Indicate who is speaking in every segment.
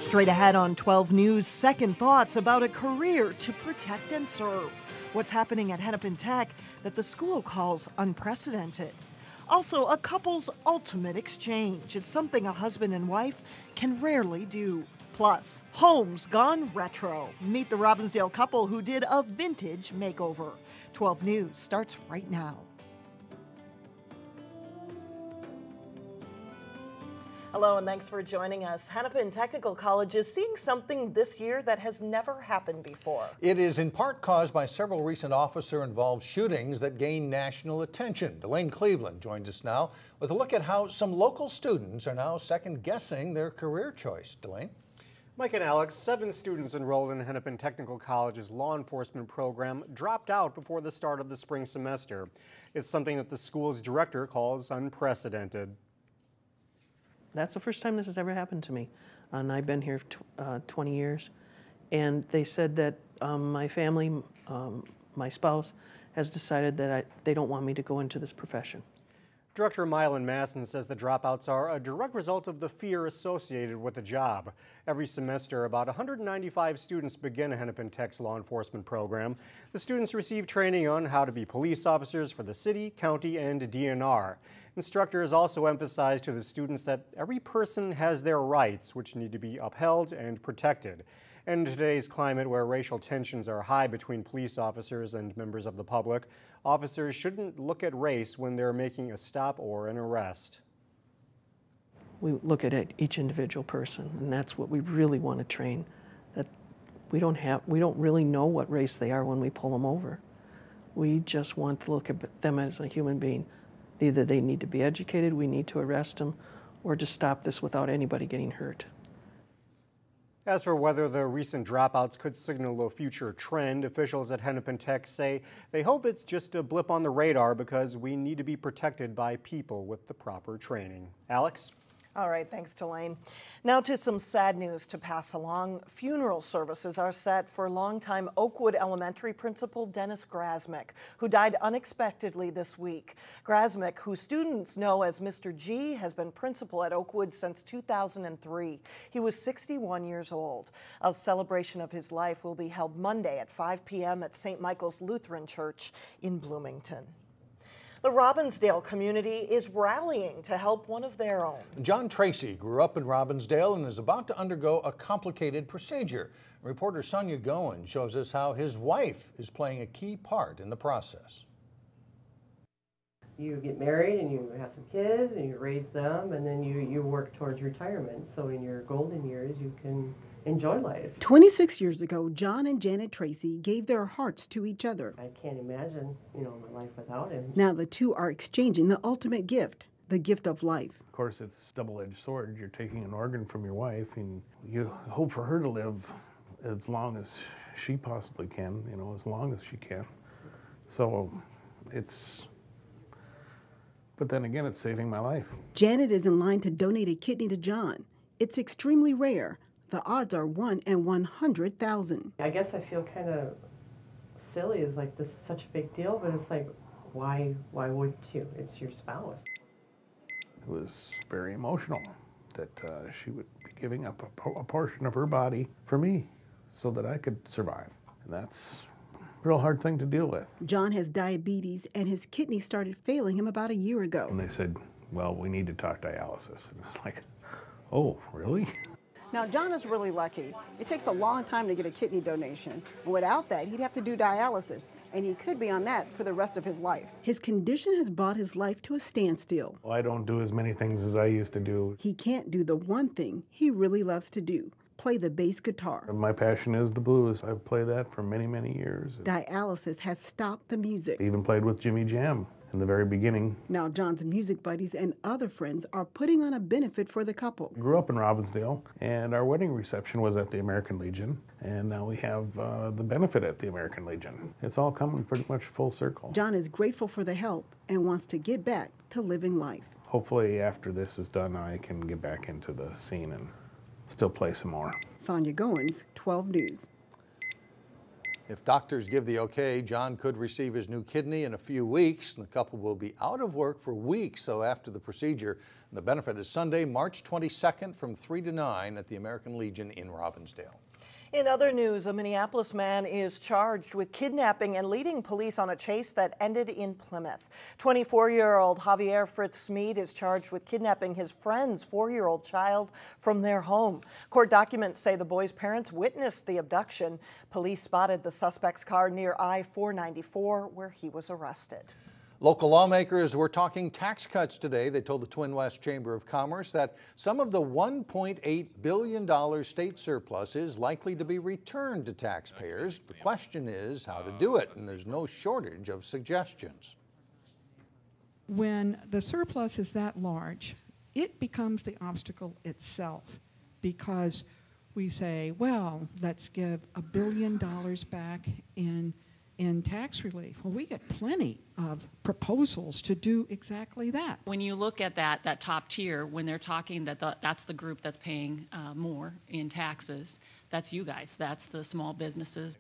Speaker 1: Straight ahead on 12 News, second thoughts about a career to protect and serve. What's happening at Hennepin Tech that the school calls unprecedented. Also, a couple's ultimate exchange. It's something a husband and wife can rarely do. Plus, homes gone retro. Meet the Robbinsdale couple who did a vintage makeover. 12 News starts right now. Hello and thanks for joining us. Hennepin Technical College is seeing something this year that has never happened before.
Speaker 2: It is in part caused by several recent officer-involved shootings that gain national attention. Delane Cleveland joins us now with a look at how some local students are now second-guessing their career choice. Delane?
Speaker 3: Mike and Alex, 7 students enrolled in Hennepin Technical College's law enforcement program dropped out before the start of the spring semester. It's something that the school's director calls unprecedented.
Speaker 4: That's the first time this has ever happened to me, and I've been here 20 years. And they said that my family, my spouse, has decided that they don't want me to go into this profession.
Speaker 3: Director Mylan Masson says the dropouts are a direct result of the fear associated with the job. Every semester, about 195 students begin Hennepin Tech's law enforcement program. The students receive training on how to be police officers for the city, county, and DNR. Instructors also emphasize to the students that every person has their rights, which need to be upheld and protected. And in today's climate where racial tensions are high between police officers and members of the public, officers shouldn't look at race when they're making a stop or an arrest.
Speaker 4: We look at each individual person, and that's what we really want to train. That we don't really know what race they are when we pull them over. We just want to look at them as a human being. Either they need to be educated, we need to arrest them, or just stop this without anybody getting hurt.
Speaker 3: As for whether the recent dropouts could signal a future trend, officials at Hennepin Tech say they hope it's just a blip on the radar because we need to be protected by people with the proper training. Alex?
Speaker 1: All right, thanks, Delane. Now to some sad news to pass along. Funeral services are set for longtime Oakwood Elementary principal Dennis Grasmick, who died unexpectedly this week. Grasmick, who students know as Mr. G, has been principal at Oakwood since 2003. He was 61 years old. A celebration of his life will be held Monday at 5 p.m. at St. Michael's Lutheran Church in Bloomington. The Robbinsdale community is rallying to help one of their own.
Speaker 2: John Tracy grew up in Robbinsdale and is about to undergo a complicated procedure. Reporter Sonia Goen shows us how his wife is playing a key part in the process.
Speaker 5: You get married and you have some kids and you raise them, and then you work towards retirement. So in your golden years, you can enjoy life.
Speaker 6: 26 years ago, John and Janet Tracy gave their hearts to each other.
Speaker 5: I can't imagine, my life without him.
Speaker 6: Now the two are exchanging the ultimate gift, the gift of life.
Speaker 7: Of course, it's a double-edged sword. You're taking an organ from your wife, and you hope for her to live as long as she possibly can, as long as she can. So but then again, it's saving my life.
Speaker 6: Janet is in line to donate a kidney to John. It's extremely rare. The odds are 1 in 100,000.
Speaker 5: I guess I feel kind of silly. It's like, this is such a big deal, but it's like, why wouldn't you? It's your spouse.
Speaker 7: It was very emotional that she would be giving up a portion of her body for me so that I could survive. And that's a real hard thing to deal with.
Speaker 6: John has diabetes, and his kidneys started failing him about a year ago.
Speaker 7: And they said, well, we need to talk dialysis. And it's like, oh, really?
Speaker 8: Now, John is really lucky. It takes a long time to get a kidney donation. And without that, he'd have to do dialysis, and he could be on that for the rest of his life.
Speaker 6: His condition has brought his life to a standstill.
Speaker 7: Well, I don't do as many things as I used to do.
Speaker 6: He can't do the one thing he really loves to do, play the bass guitar.
Speaker 7: My passion is the blues. I've played that for many, many years.
Speaker 6: Dialysis has stopped the music.
Speaker 7: I even played with Jimmy Jam in the very beginning.
Speaker 6: Now John's music buddies and other friends are putting on a benefit for the couple.
Speaker 7: I grew up in Robbinsdale, and our wedding reception was at the American Legion, and now we have the benefit at the American Legion. It's all coming pretty much full circle.
Speaker 6: John is grateful for the help and wants to get back to living life.
Speaker 7: Hopefully after this is done, I can get back into the scene and still play some more.
Speaker 6: Sonia Goins, 12 News.
Speaker 2: If doctors give the okay, John could receive his new kidney in a few weeks. The couple will be out of work for weeks, so after the procedure. The benefit is Sunday, March 22nd from 3 to 9 at the American Legion in Robbinsdale.
Speaker 1: In other news, a Minneapolis man is charged with kidnapping and leading police on a chase that ended in Plymouth. 24-year-old Javier Fritz Smead is charged with kidnapping his friend's 4-year-old child from their home. Court documents say the boy's parents witnessed the abduction. Police spotted the suspect's car near I-494 where he was arrested.
Speaker 2: Local lawmakers were talking tax cuts today. They told the Twin West Chamber of Commerce that some of the $1.8 billion state surplus is likely to be returned to taxpayers. The question is how to do it, and there's no shortage of suggestions.
Speaker 9: When the surplus is that large, it becomes the obstacle itself, because we say, well, let's give $1 billion back in tax relief. Well, we get plenty of proposals to do exactly that.
Speaker 10: When you look at that top tier, when they're talking that's the group that's paying more in taxes, that's you guys, that's the small businesses.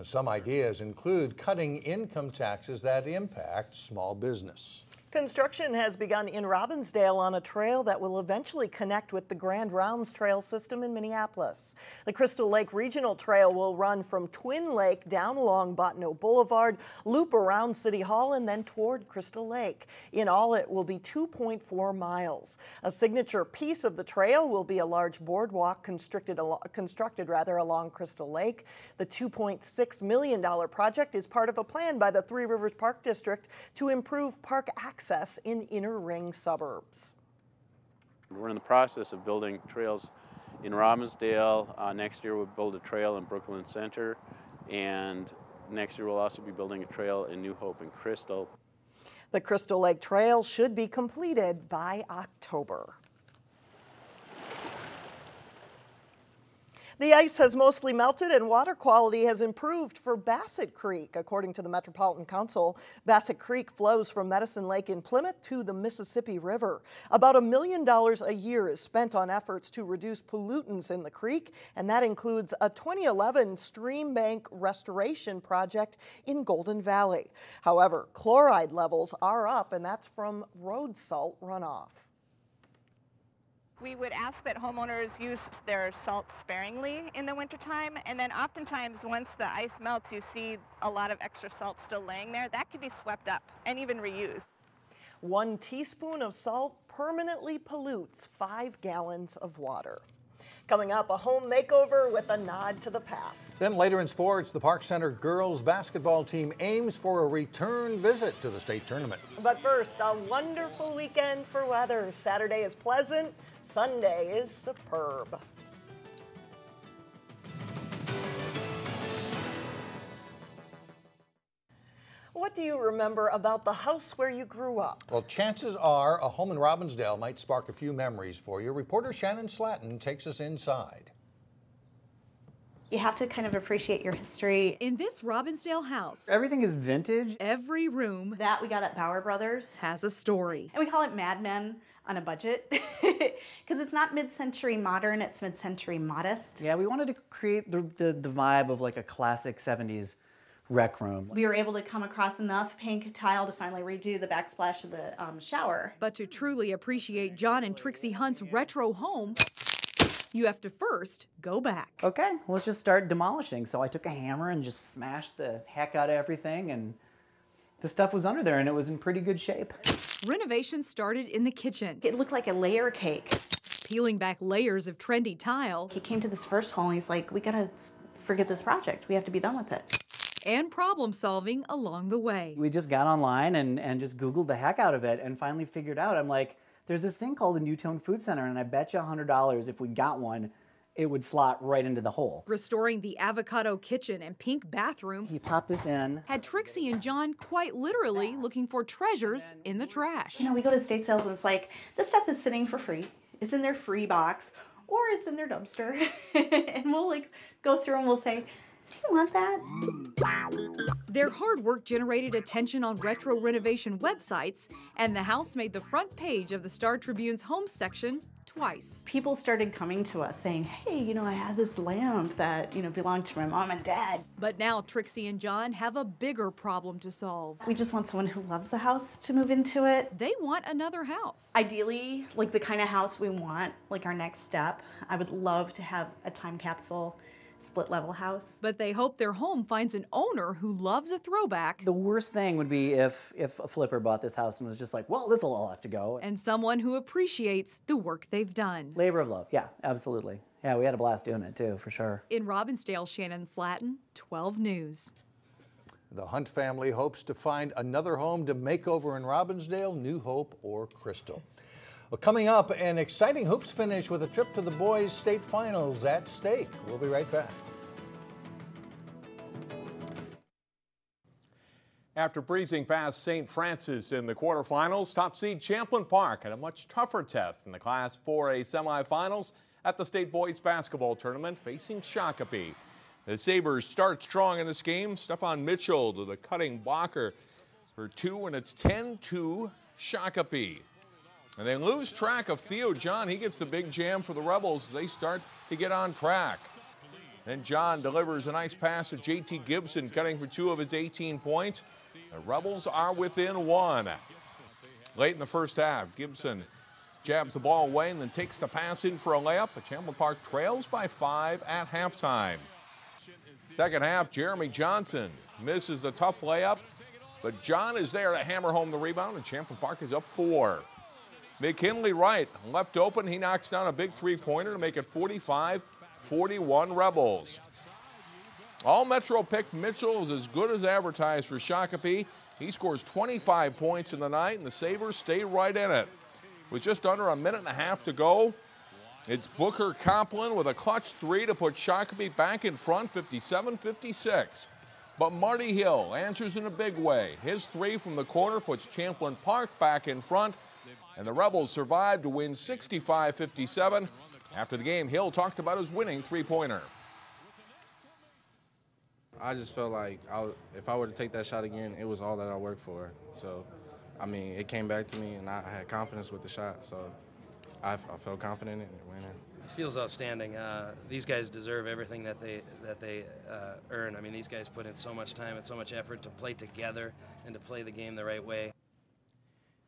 Speaker 2: Some ideas include cutting income taxes that impact small business.
Speaker 1: Construction has begun in Robbinsdale on a trail that will eventually connect with the Grand Rounds Trail system in Minneapolis. The Crystal Lake Regional Trail will run from Twin Lake down along Bottineau Boulevard, loop around City Hall, and then toward Crystal Lake. In all, it will be 2.4 miles. A signature piece of the trail will be a large boardwalk constructed along Crystal Lake. The $2.6 million project is part of a plan by the Three Rivers Park District to improve park access in inner ring suburbs.
Speaker 11: We're in the process of building trails in Robbinsdale. Next year we'll build a trail in Brooklyn Center, and next year we'll also be building a trail in New Hope and Crystal.
Speaker 1: The Crystal Lake Trail should be completed by October. The ice has mostly melted and water quality has improved for Bassett Creek. According to the Metropolitan Council, Bassett Creek flows from Medicine Lake in Plymouth to the Mississippi River. About $1 million a year is spent on efforts to reduce pollutants in the creek, and that includes a 2011 stream bank restoration project in Golden Valley. However, chloride levels are up, and that's from road salt runoff.
Speaker 12: We would ask that homeowners use their salt sparingly in the wintertime, and then oftentimes once the ice melts, you see a lot of extra salt still laying there. That could be swept up and even reused.
Speaker 1: 1 teaspoon of salt permanently pollutes 5 gallons of water. Coming up, a home makeover with a nod to the past.
Speaker 2: Then later in sports, the Park Center girls basketball team aims for a return visit to the state tournament.
Speaker 1: But first, a wonderful weekend for weather. Saturday is pleasant, Sunday is superb. What do you remember about the house where you grew up?
Speaker 2: Well, chances are a home in Robbinsdale might spark a few memories for you. Reporter Shannon Slatton takes us inside.
Speaker 13: You have to kind of appreciate your history.
Speaker 14: In this Robbinsdale house,
Speaker 15: everything is vintage.
Speaker 14: Every room
Speaker 13: that we got at Bauer Brothers
Speaker 14: has a story.
Speaker 13: And we call it Mad Men on a budget because it's not mid-century modern, it's mid-century modest.
Speaker 15: Yeah, we wanted to create the vibe of like a classic 70s rec room.
Speaker 13: We were able to come across enough pink tile to finally redo the backsplash of the shower.
Speaker 14: But to truly appreciate John and Trixie Hunt's retro home, you have to first go back.
Speaker 15: Okay, let's just start demolishing. So I took a hammer and just smashed the heck out of everything, and the stuff was under there and it was in pretty good shape.
Speaker 14: Renovation started in the kitchen.
Speaker 13: It looked like a layer cake.
Speaker 14: Peeling back layers of trendy tile.
Speaker 13: He came to this first hole and he's like, we gotta forget this project. We have to be done with it.
Speaker 14: And problem solving along the way.
Speaker 15: We just got online and just Googled the heck out of it and finally figured out, I'm like, there's this thing called a Newtone Food Center, and I bet you $100 if we got one, it would slot right into the hole.
Speaker 14: Restoring the avocado kitchen and pink bathroom.
Speaker 15: He popped this in.
Speaker 14: Had Trixie and John quite literally looking for treasures in the trash.
Speaker 13: You know, we go to estate sales and it's like, this stuff is sitting for free. It's in their free box, or it's in their dumpster. And we'll like go through and we'll say, do you want that?
Speaker 14: Their hard work generated attention on retro renovation websites, and the house made the front page of the Star Tribune's home section twice.
Speaker 13: People started coming to us saying, hey, you know, I have this lamp that, you know, belonged to my mom and dad.
Speaker 14: But now Trixie and John have a bigger problem to solve.
Speaker 13: We just want someone who loves the house to move into it.
Speaker 14: They want another house.
Speaker 13: Ideally, like the kind of house we want, like our next step, I would love to have a time capsule split level house.
Speaker 14: But they hope their home finds an owner who loves a throwback.
Speaker 15: The worst thing would be if a flipper bought this house and was just like, well, this will all have to go.
Speaker 14: And someone who appreciates the work they've done.
Speaker 15: Labor of love, yeah, absolutely. Yeah, we had a blast doing it too, for sure.
Speaker 14: In Robbinsdale, Shannon Slatton, 12 News.
Speaker 2: The Hunt family hopes to find another home to make over in Robbinsdale, New Hope, or Crystal. Well, coming up, an exciting hoops finish with a trip to the boys' state finals at stake. We'll be right back.
Speaker 16: After breezing past St. Francis in the quarterfinals, top seed Champlin Park had a much tougher test in the Class 4A semifinals at the state boys basketball tournament facing Shakopee. The Sabres start strong in this game. Stefan Mitchell to the cutting blocker for two, and it's 10-2 Shakopee. And they lose track of Theo John. He gets the big jam for the Rebels as they start to get on track. Then John delivers a nice pass to J.T. Gibson, cutting for 2 of his 18 points. The Rebels are within 1. Late in the first half, Gibson jabs the ball away and then takes the pass in for a layup. But Champlin Park trails by 5 at halftime. Second half, Jeremy Johnson misses the tough layup, but John is there to hammer home the rebound, and Champlin Park is up 4. McKinley Wright left open. He knocks down a big three-pointer to make it 45-41 Rebels. All Metro picked Mitchell is as good as advertised for Shakopee. He scores 25 points in the night, and the Sabres stay right in it. With just under a minute and a half to go, it's Booker Champlin with a clutch 3 to put Shakopee back in front, 57-56. But Marty Hill answers in a big way. His 3 from the corner puts Champlin Park back in front, and the Rebels survive to win 65-57. After the game, Hill talked about his winning three-pointer.
Speaker 17: I just felt like if I were to take that shot again, it was all that I worked for. So, I mean, it came back to me, and I had confidence with the shot. So, I felt confident in it and went in.
Speaker 18: It feels outstanding. These guys deserve everything that they earn. I mean, these guys put in so much time and so much effort to play together and to play the game the right way.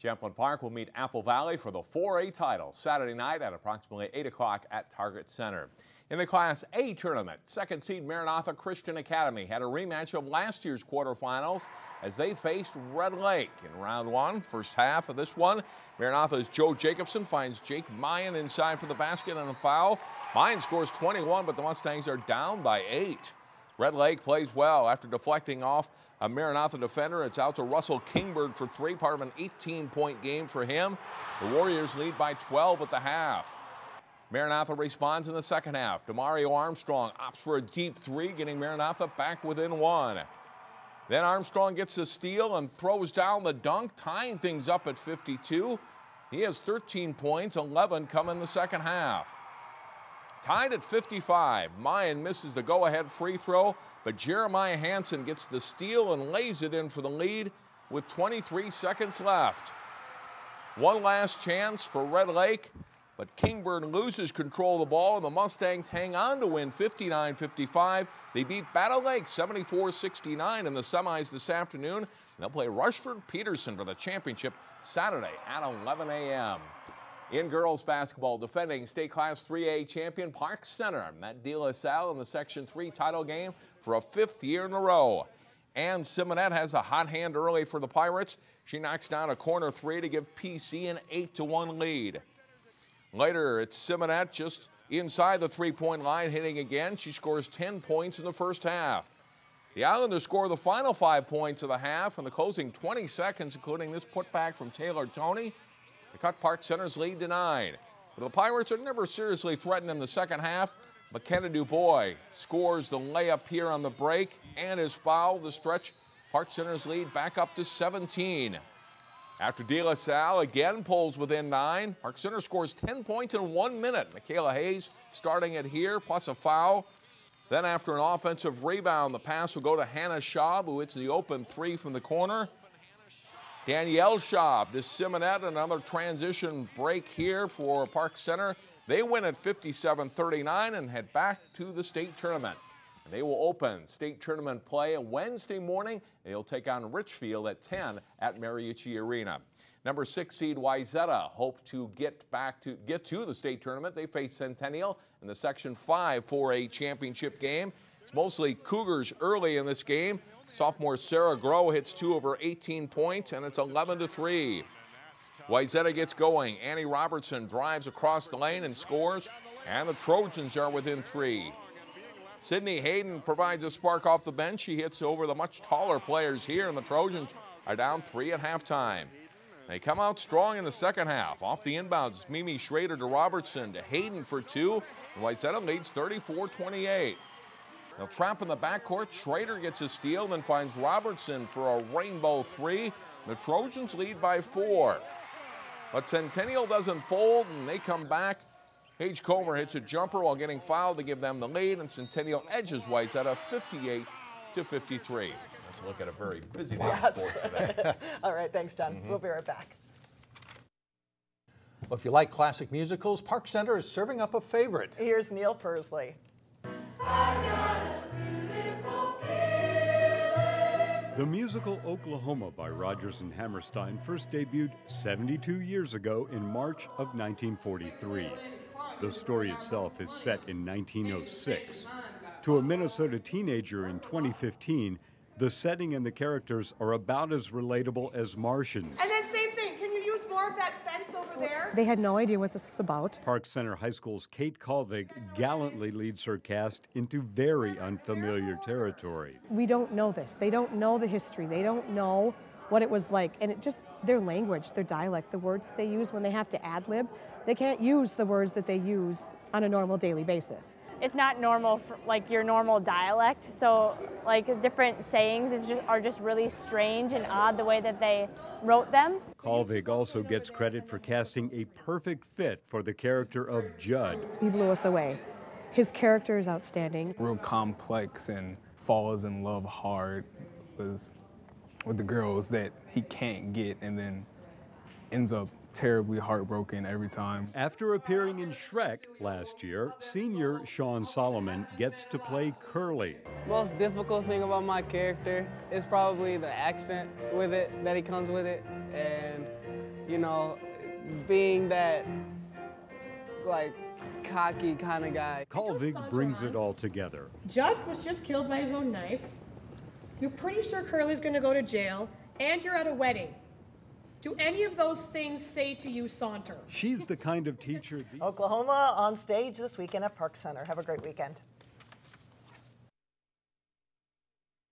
Speaker 16: Champlin Park will meet Apple Valley for the 4A title Saturday night at approximately 8 o'clock at Target Center. In the Class A tournament, second seed Maranatha Christian Academy had a rematch of last year's quarterfinals as they faced Red Lake in round 1. First half of this one, Maranatha's Joe Jacobson finds Jake Mayan inside for the basket and a foul. Mayan scores 21, but the Mustangs are down by 8. Red Lake plays well after deflecting off a Maranatha defender. It's out to Russell Kingberg for 3, part of an 18-point game for him. The Warriors lead by 12 at the half. Maranatha responds in the second half. Demario Armstrong opts for a deep 3, getting Maranatha back within 1. Then Armstrong gets a steal and throws down the dunk, tying things up at 52. He has 13 points, 11 come in the second half. Tied at 55, Mayan misses the go-ahead free throw, but Jeremiah Hansen gets the steal and lays it in for the lead with 23 seconds left. One last chance for Red Lake, but Kingberg loses control of the ball, and the Mustangs hang on to win 59-55. They beat Battle Lake 74-69 in the semis this afternoon, and they'll play Rushford-Peterson for the championship Saturday at 11 a.m. In girls basketball, defending state Class 3A champion Park Center met DeLaSalle in the Section 3 title game for a 5th year in a row. Ann Simonette has a hot hand early for the Pirates. She knocks down a corner 3 to give PC an 8-1 lead. Later, it's Simonette just inside the three-point line, hitting again. She scores 10 points in the first half. The Islanders score the final 5 points of the half in the closing 20 seconds, including this putback from Taylor Toney. They cut Park Center's lead to 9. But the Pirates are never seriously threatened in the second half. McKenna DuBois scores the layup here on the break and is fouled to stretch Park Center's lead back up to 17. After DeLaSalle again pulls within 9, Park Center scores 10 points in 1 minute. Michaela Hayes starting it here, plus a foul. Then after an offensive rebound, the pass will go to Hannah Schaub, who hits the open 3 from the corner. Danielle Schaub, the Simonette, another transition break here for Park Center. They win at 57-39 and head back to the state tournament. And they will open state tournament play Wednesday morning. They'll take on Richfield at 10 at Mariucci Arena. Number 6 seed Wayzata hope to get to the state tournament. They face Centennial in the Section 5 4A championship game. It's mostly Cougars early in this game. Sophomore Sarah Groh hits 2 of her 18 points, and it's 11-3. Wayzata gets going. Annie Robertson drives across the lane and scores, and the Trojans are within 3. Sydney Hayden provides a spark off the bench. She hits over the much taller players here, and the Trojans are down 3 at halftime. They come out strong in the second half. Off the inbounds, Mimi Schrader to Robertson to Hayden for 2. And Wayzata leads 34-28. They'll trap in the backcourt. Schrader gets a steal, then finds Robertson for a rainbow 3. The Trojans lead by 4. But Centennial doesn't fold, and they come back. Paige Comer hits a jumper while getting fouled to give them the lead, and Centennial edges Wayzata 58-53. Let's look at a very busy day of sports today.
Speaker 1: All right, thanks, John. We'll be right back.
Speaker 2: Well, if you like classic musicals, Park Center is serving up a favorite.
Speaker 1: Here's Neil Pursley.
Speaker 19: The musical Oklahoma by Rodgers and Hammerstein first debuted 72 years ago in March of 1943. The story itself is set in 1906. To a Minnesota teenager in 2015, the setting and the characters are about as relatable as Martians.
Speaker 20: And then same thing, can you use more of that fence over there?
Speaker 21: They had no idea what this was about.
Speaker 19: Park Center High School's Kate Colvig gallantly leads her cast into very unfamiliar territory.
Speaker 21: We don't know this. They don't know the history. They don't know what it was like. And it just, their language, their dialect, the words that they use when they have to ad-lib, they can't use the words that they use on a normal daily basis.
Speaker 22: It's not normal, like your normal dialect, so like different sayings are just really strange and odd the way that they wrote them.
Speaker 19: Colvig also gets credit for casting a perfect fit for the character of Judd.
Speaker 21: He blew us away. His character is outstanding.
Speaker 23: Real complex and falls in love hard with the girls that he can't get, and then ends up terribly heartbroken every time.
Speaker 19: After appearing in Shrek last year, senior Sean Solomon gets to play Curly.
Speaker 24: Most difficult thing about my character is probably the accent with it, that he comes with it, and, you know, being that, like, cocky kind of guy.
Speaker 19: Colvig brings it all together.
Speaker 20: Judd was just killed by his own knife. You're pretty sure Curly's gonna go to jail, and you're at a wedding. Do any of those things say to you, Saunter?
Speaker 19: She's the kind of teacher...
Speaker 1: Oklahoma on stage this weekend at Park Center. Have a great weekend.